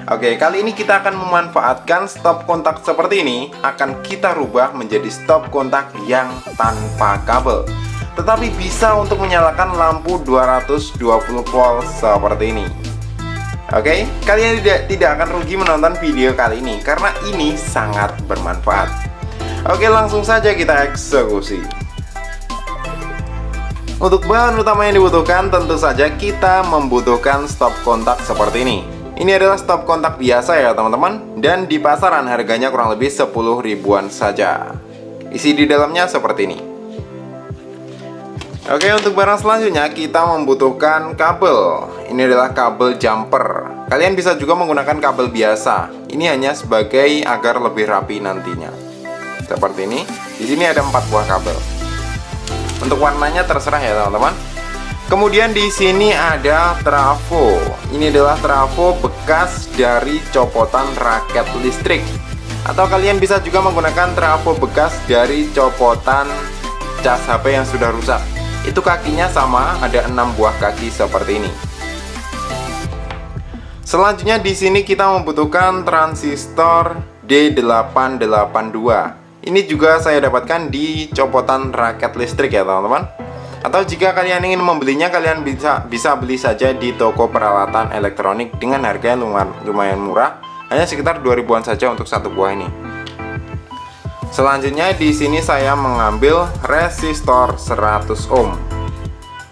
Oke, kali ini kita akan memanfaatkan stop kontak seperti ini, akan kita rubah menjadi stop kontak yang tanpa kabel, tetapi bisa untuk menyalakan lampu 220 volt seperti ini. Oke, kalian tidak akan rugi menonton video kali ini karena ini sangat bermanfaat. Oke, langsung saja kita eksekusi. Untuk bahan utama yang dibutuhkan, tentu saja kita membutuhkan stop kontak seperti ini. Ini adalah stop kontak biasa ya teman-teman, dan di pasaran harganya kurang lebih 10 ribuan saja. Isi di dalamnya seperti ini. Oke, untuk barang selanjutnya kita membutuhkan kabel. Ini adalah kabel jumper. Kalian bisa juga menggunakan kabel biasa. Ini hanya sebagai agar lebih rapi nantinya. Seperti ini. Di sini ada 4 buah kabel. Untuk warnanya terserah ya teman-teman. Kemudian di sini ada trafo. Ini adalah trafo bekas dari copotan raket listrik. Atau kalian bisa juga menggunakan trafo bekas dari copotan cas HP yang sudah rusak. Itu kakinya sama, ada 6 buah kaki seperti ini. Selanjutnya di sini kita membutuhkan transistor D882. Ini juga saya dapatkan di copotan raket listrik ya teman-teman. Atau jika kalian ingin membelinya, kalian bisa beli saja di toko peralatan elektronik dengan harga yang lumayan murah, hanya sekitar 2000-an saja untuk satu buah ini. Selanjutnya di sini saya mengambil resistor 100 ohm.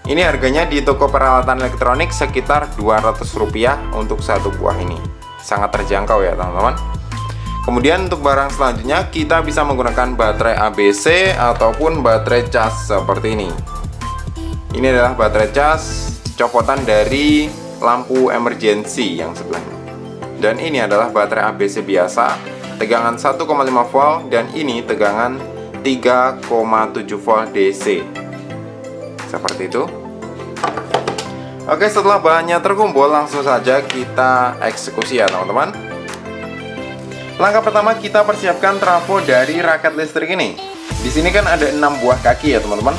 Ini harganya di toko peralatan elektronik sekitar Rp200 untuk satu buah ini. Sangat terjangkau ya teman-teman. Kemudian untuk barang selanjutnya kita bisa menggunakan baterai ABC ataupun baterai cas seperti ini. Ini adalah baterai cas copotan dari lampu emergency yang sebelahnya. Dan ini adalah baterai ABC biasa, tegangan 1,5 volt dan ini tegangan 3,7 volt DC. Seperti itu. Oke, setelah bahannya terkumpul langsung saja kita eksekusi ya teman-teman. Langkah pertama kita persiapkan trafo dari raket listrik ini. Di sini kan ada 6 buah kaki ya teman-teman.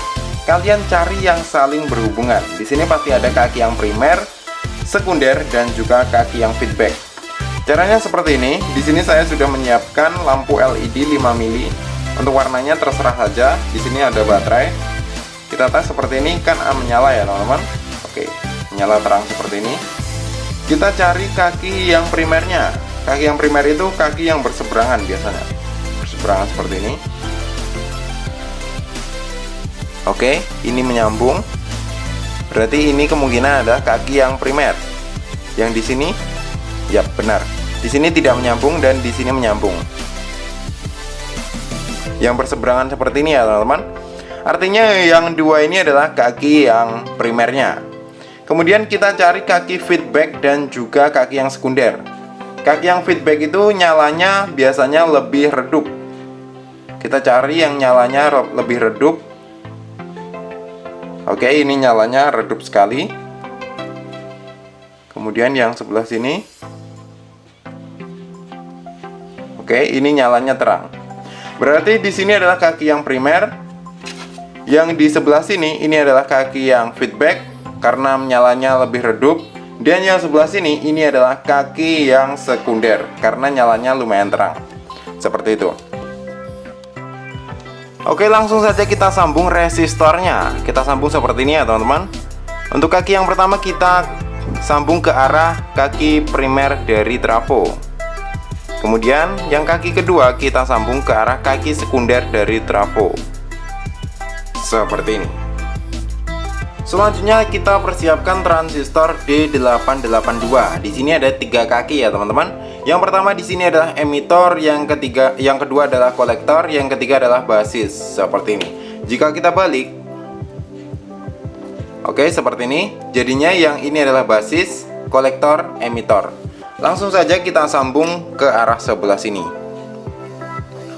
Kalian cari yang saling berhubungan. Di sini pasti ada kaki yang primer, sekunder, dan juga kaki yang feedback. Caranya seperti ini. Di sini saya sudah menyiapkan lampu LED 5 mili. Untuk warnanya terserah saja. Di sini ada baterai. Kita tes seperti ini kan menyala ya teman-teman. Oke, menyala terang seperti ini. Kita cari kaki yang primernya. Kaki yang primer itu kaki yang berseberangan biasanya. Berseberangan seperti ini. Oke, ini menyambung. Berarti ini kemungkinan adalah kaki yang primer. Yang di sini, ya benar. Di sini tidak menyambung dan di sini menyambung. Yang berseberangan seperti ini ya teman-teman. Artinya yang dua ini adalah kaki yang primernya. Kemudian kita cari kaki feedback dan juga kaki yang sekunder. Kaki yang feedback itu nyalanya biasanya lebih redup. Kita cari yang nyalanya lebih redup. Oke, ini nyalanya redup sekali. Kemudian yang sebelah sini. Oke, ini nyalanya terang. Berarti di sini adalah kaki yang primer. Yang di sebelah sini ini adalah kaki yang feedback karena nyalanya lebih redup. Dan yang sebelah sini ini adalah kaki yang sekunder karena nyalanya lumayan terang. Seperti itu. Oke, langsung saja kita sambung resistornya. Kita sambung seperti ini ya teman-teman. Untuk kaki yang pertama kita sambung ke arah kaki primer dari trafo. Kemudian yang kaki kedua kita sambung ke arah kaki sekunder dari trafo. Seperti ini. Selanjutnya kita persiapkan transistor D882. Di sini ada 3 kaki ya teman-teman. Yang pertama di sini adalah emitor, yang kedua adalah kolektor, yang ketiga adalah basis. Seperti ini. Jika kita balik, oke, seperti ini. Jadinya yang ini adalah basis, kolektor, emitor. Langsung saja kita sambung ke arah sebelah sini.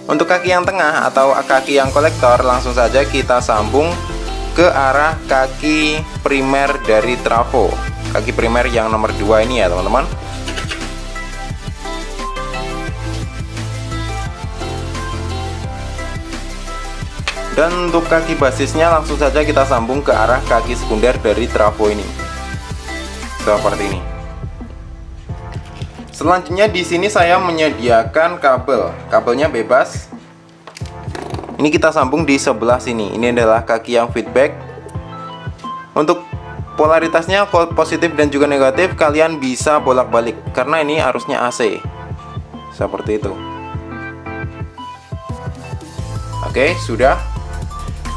Untuk kaki yang tengah atau kaki yang kolektor, langsung saja kita sambung ke arah kaki primer dari trafo. Kaki primer yang nomor 2 ini ya teman-teman. Dan untuk kaki basisnya langsung saja kita sambung ke arah kaki sekunder dari trafo ini. Seperti ini. Selanjutnya di sini saya menyediakan kabelnya bebas. Ini kita sambung di sebelah sini. Ini adalah kaki yang feedback. Untuk polaritasnya positif dan juga negatif, kalian bisa bolak-balik karena ini arusnya AC. Seperti itu. Oke, sudah.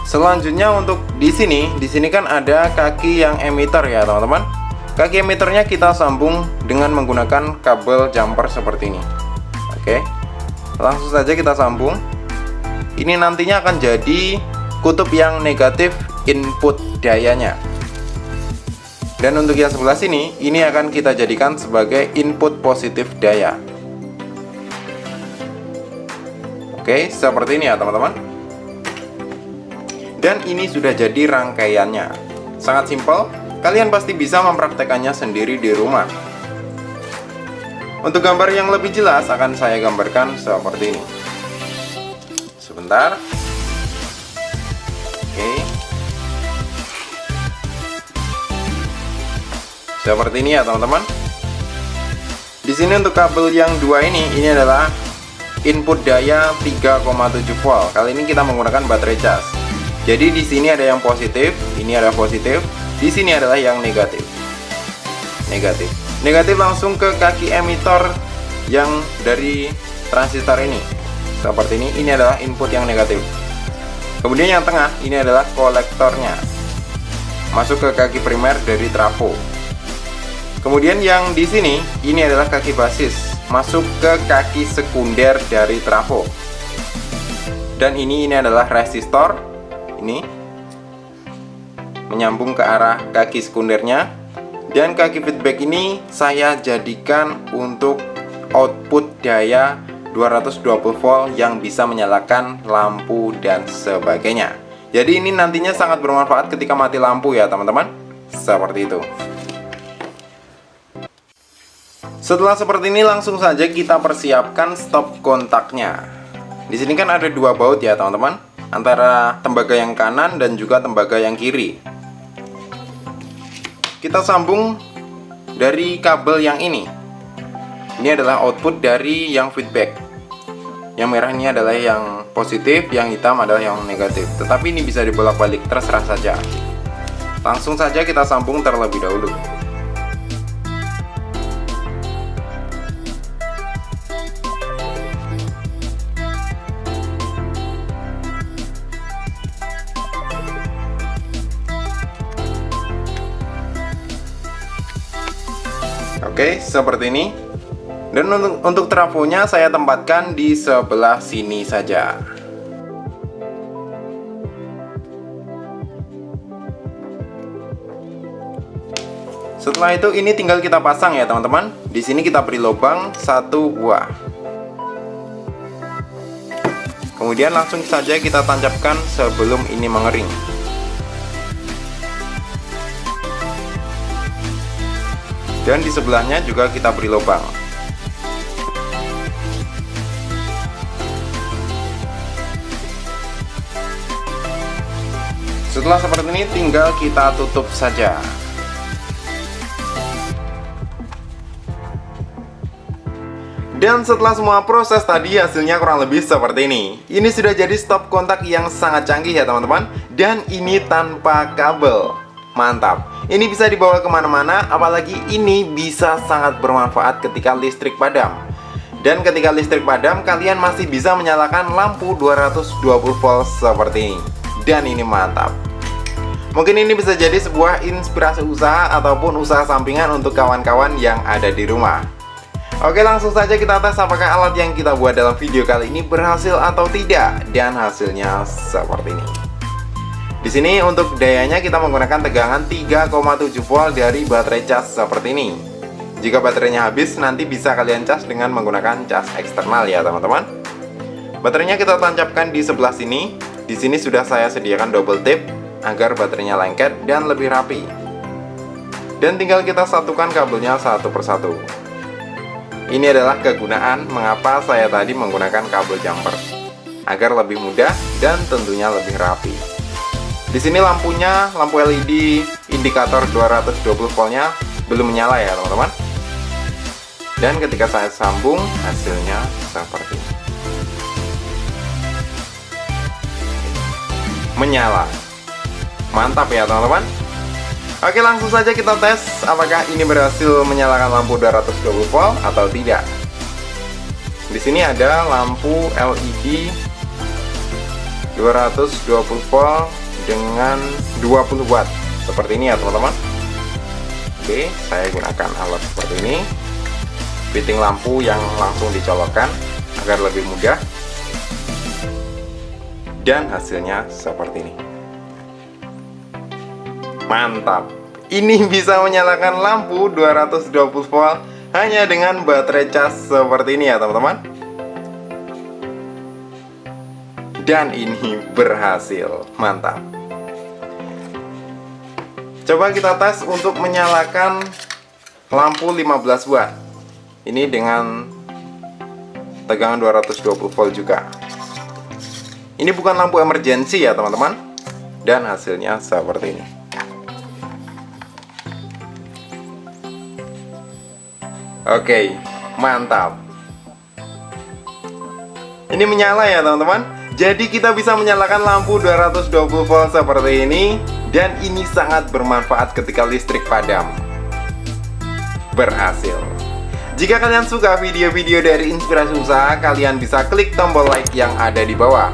Selanjutnya untuk di sini kan ada kaki yang emitter ya, teman-teman. Kaki emitternya kita sambung dengan menggunakan kabel jumper seperti ini. Oke. Langsung saja kita sambung. Ini nantinya akan jadi kutub yang negatif input dayanya. Dan untuk yang sebelah sini, ini akan kita jadikan sebagai input positif daya. Oke, seperti ini ya teman-teman. Dan ini sudah jadi rangkaiannya. Sangat simpel, kalian pasti bisa mempraktekannya sendiri di rumah. Untuk gambar yang lebih jelas akan saya gambarkan seperti ini. Sebentar. Oke. Seperti ini ya teman-teman. Di sini untuk kabel yang dua ini adalah input daya 3,7 volt. Kali ini kita menggunakan baterai cas. Jadi di sini ada yang positif, ini ada positif, di sini adalah yang negatif. Negatif langsung ke kaki emitter yang dari transistor ini. Seperti ini adalah input yang negatif. Kemudian yang tengah, ini adalah kolektornya. Masuk ke kaki primer dari trafo. Kemudian yang di sini, ini adalah kaki basis. Masuk ke kaki sekunder dari trafo. Dan ini adalah resistor. Ini menyambung ke arah kaki sekundernya. Dan kaki feedback ini saya jadikan untuk output daya 220 volt yang bisa menyalakan lampu dan sebagainya. Jadi ini nantinya sangat bermanfaat ketika mati lampu ya teman-teman. Seperti itu. Setelah seperti ini langsung saja kita persiapkan stop kontaknya. Di sini kan ada dua baut ya teman-teman, antara tembaga yang kanan dan juga tembaga yang kiri. Kita sambung dari kabel yang ini. Ini adalah output dari yang feedback. Yang merah ini adalah yang positif, yang hitam adalah yang negatif. Tetapi ini bisa dibolak-balik, terserah saja. Langsung saja kita sambung terlebih dahulu. Oke, seperti ini. Dan untuk trafonya saya tempatkan di sebelah sini saja. Setelah itu ini tinggal kita pasang ya teman-teman. Di sini kita beri lubang 1 buah. Kemudian langsung saja kita tancapkan sebelum ini mengering. Dan di sebelahnya juga kita beri lubang. Setelah seperti ini tinggal kita tutup saja. Dan setelah semua proses tadi hasilnya kurang lebih seperti ini. Ini sudah jadi stop kontak yang sangat canggih ya teman-teman. Dan ini tanpa kabel. Mantap. Ini bisa dibawa kemana-mana, apalagi ini bisa sangat bermanfaat ketika listrik padam. Dan ketika listrik padam, kalian masih bisa menyalakan lampu 220 volt seperti ini. Dan ini mantap. Mungkin ini bisa jadi sebuah inspirasi usaha ataupun usaha sampingan untuk kawan-kawan yang ada di rumah. Oke, langsung saja kita tes apakah alat yang kita buat dalam video kali ini berhasil atau tidak. Dan hasilnya seperti ini. Di sini untuk dayanya kita menggunakan tegangan 3,7 volt dari baterai cas seperti ini. Jika baterainya habis, nanti bisa kalian cas dengan menggunakan cas eksternal ya teman-teman. Baterainya kita tancapkan di sebelah sini. Di sini sudah saya sediakan double tip agar baterainya lengket dan lebih rapi. Dan tinggal kita satukan kabelnya satu persatu. Ini adalah kegunaan mengapa saya tadi menggunakan kabel jumper, agar lebih mudah dan tentunya lebih rapi. Di sini lampunya, lampu LED indikator 220 voltnya belum menyala ya teman-teman. Dan ketika saya sambung, hasilnya seperti ini. Menyala. Mantap ya teman-teman. Oke, langsung saja kita tes apakah ini berhasil menyalakan lampu 220 volt atau tidak. Di sini ada lampu LED 220 volt dengan 20 watt. Seperti ini ya teman-teman. Oke, saya gunakan alat seperti ini. Fitting lampu yang langsung dicolokkan agar lebih mudah. Dan hasilnya seperti ini. Mantap. Ini bisa menyalakan lampu 220 volt hanya dengan baterai cas seperti ini ya teman-teman. Dan ini berhasil. Mantap. Coba kita tes untuk menyalakan lampu 15 watt. Ini dengan tegangan 220 volt juga. Ini bukan lampu emergency ya teman-teman. Dan hasilnya seperti ini. Oke, mantap. Ini menyala ya teman-teman. Jadi kita bisa menyalakan lampu 220 volt seperti ini. Dan ini sangat bermanfaat ketika listrik padam. Berhasil. Jika kalian suka video-video dari Inspirasi Usaha, kalian bisa klik tombol like yang ada di bawah.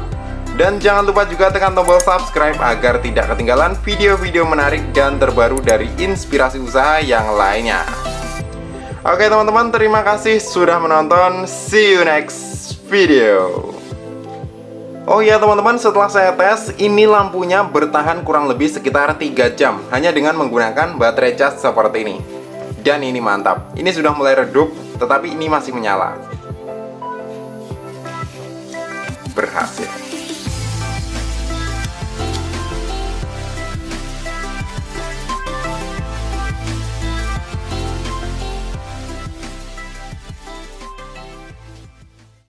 Dan jangan lupa juga tekan tombol subscribe agar tidak ketinggalan video-video menarik dan terbaru dari Inspirasi Usaha yang lainnya. Oke teman-teman, terima kasih sudah menonton. See you next video. Oh ya teman-teman, setelah saya tes, ini lampunya bertahan kurang lebih sekitar 3 jam hanya dengan menggunakan baterai cas seperti ini. Dan ini mantap. Ini sudah mulai redup, tetapi ini masih menyala. Berhasil.